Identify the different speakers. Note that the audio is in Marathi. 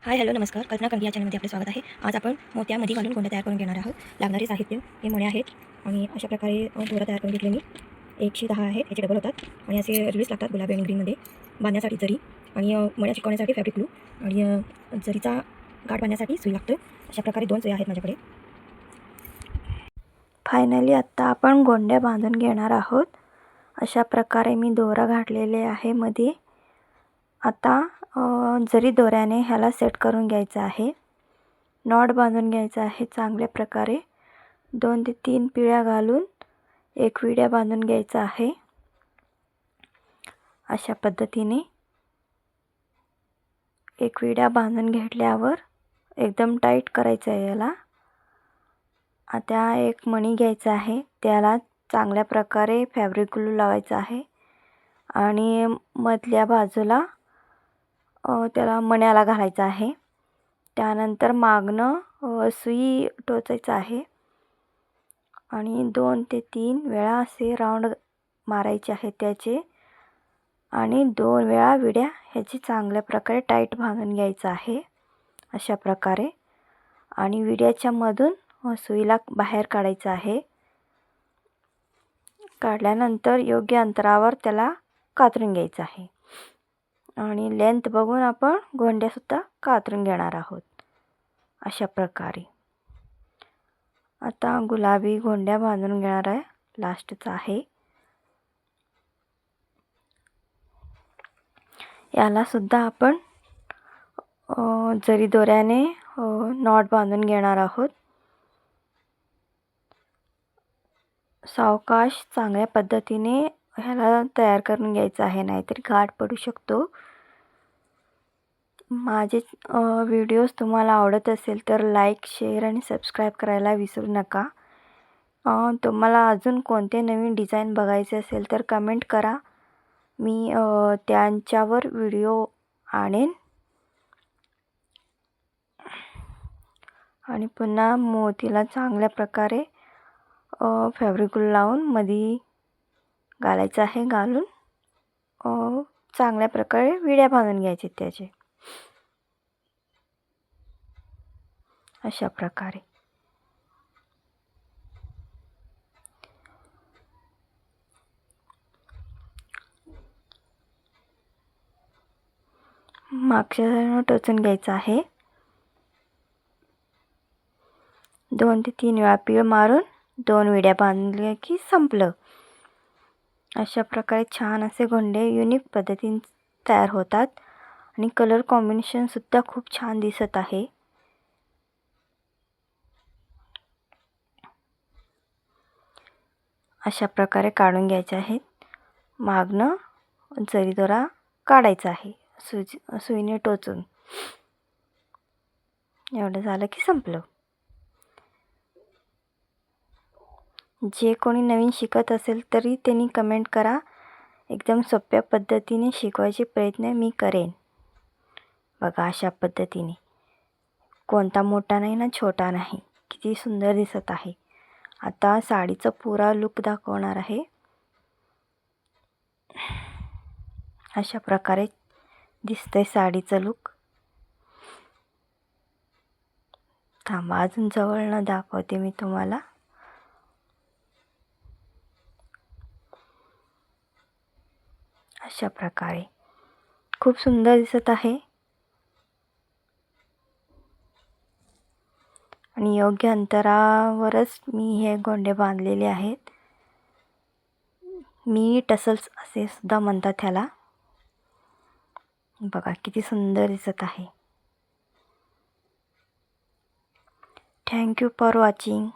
Speaker 1: हाय हॅलो नमस्कार. कल्पना कंगी या चॅनलमध्ये आपले स्वागत आहे. आज आपण मोत्यामध्ये घालून गोंडे तयार करून घेणार आहोत. लागणारे साहित्य हे मण्या आहेत आणि अशा प्रकारे दोरा तयार करून घेतले मी. 110 आहेत, ह्याचे डबल होतात आणि असे रिल्स लागतात गुलाबी आणि ग्रीनमध्ये. बांधण्यासाठी जरी आणि मण्या चिकवण्यासाठी फॅब्रिक ग्लू आणि जरीचा गाठ बांधण्यासाठी सुई लागतं. अशा प्रकारे 2 सुई आहेत माझ्याकडे.
Speaker 2: फायनली आत्ता आपण गोंड्या बांधून घेणार आहोत. अशा प्रकारे मी दोरा घातलेले आहे मध्ये. आता जरी दोऱ्याने ह्याला सेट करून घ्यायचं आहे. नॉट बांधून घ्यायचं आहे चांगल्या प्रकारे. 2 ते 3 पिळ्या घालून एक विड्या बांधून घ्यायचा आहे. अशा पद्धतीने एक विड्या बांधून घेतल्यावर एकदम टाईट करायचं आहे याला. आता एक मणी घ्यायचा आहे, त्याला चांगल्या प्रकारे फॅब्रिक ग्लू लावायचा आहे आणि मधल्या बाजूला त्याला मण्याला घालायचं आहे. त्यानंतर मागणं सुई टोचायचं आहे आणि 2 ते 3 वेळा असे राऊंड मारायचे आहेत त्याचे आणि 2 वेळा विड्या ह्याची चांगल्या प्रकारे टाईट बांधून घ्यायचं आहे अशा प्रकारे. आणि विड्याच्या मधून सुईला बाहेर काढायचं आहे. काढल्यानंतर योग्य अंतरावर त्याला कातरून घ्यायचं आहे आणि लेंथ बघून आपण गोंड्यासुद्धा कातरून घेणार आहोत अशा प्रकारे. आता गुलाबी गोंड्या बांधून घेणार आहे, लास्टचा आहे. याला सुद्धा आपण जरी दोऱ्याने नॉट बांधून घेणार आहोत. सावकाश चांगल्या पद्धतीने ह्याला तयार करून घ्यायचं आहे, नाहीतरी गाठ पडू शकतो. माझे व्हिडिओज तुम्हाला आवडत असेल तर लाईक, शेअर आणि सबस्क्राईब करायला विसरू नका. तुम्हाला अजून कोणते नवीन डिझाईन बघायचे असेल तर कमेंट करा, मी त्यांच्यावर व्हिडिओ आणेन. आणि पुन्हा मोतीला चांगल्या प्रकारे फॅब्रिक ग्लू लावून मध्ये घालायचं आहे. घालून चांगल्या प्रकारे विड्या बांधून घ्यायचे त्याचे अशा प्रकारे. मागच्या साईडनं टोचून घ्यायचं आहे. 2 ते 3 वेळा पीळ मारून 2 विड्या बांधल्या की संपलं. अशा प्रकारे छान असे गोंडे युनिक पद्धतीने तयार होतात आणि कलर कॉम्बिनेशन सुद्धा खूप छान दिसत आहे. अशा प्रकारे काढून घ्यायचे आहेत. मागणं जरी दोरा काढायचा आहे सुईने टोचून. एवढं झालं की संपलं. जे कोणी नवीन शिकत असेल तरी त्यांनी कमेंट करा. एकदम सोप्या पद्धतीने शिकवायचे प्रयत्न मी करेन. बघा अशा पद्धतीने, कोणता मोठा नाही ना छोटा नाही, किती सुंदर दिसत आहे. आता साडीचा पुरा लुक दाखवणार आहे. अशा प्रकारे दिसतंय साडीचं लुक. थांबा अजून जवळनं दाखवते मी तुम्हाला. अशा प्रकारे खूप सुंदर दिसत आहे आणि योग्य अंतरावरच मी हे गोंडे बांधलेले आहेत. मिनी टसल्स असे सुद्धा म्हणतात ह्याला. बघा किती सुंदर दिसत आहे. Thank you for watching.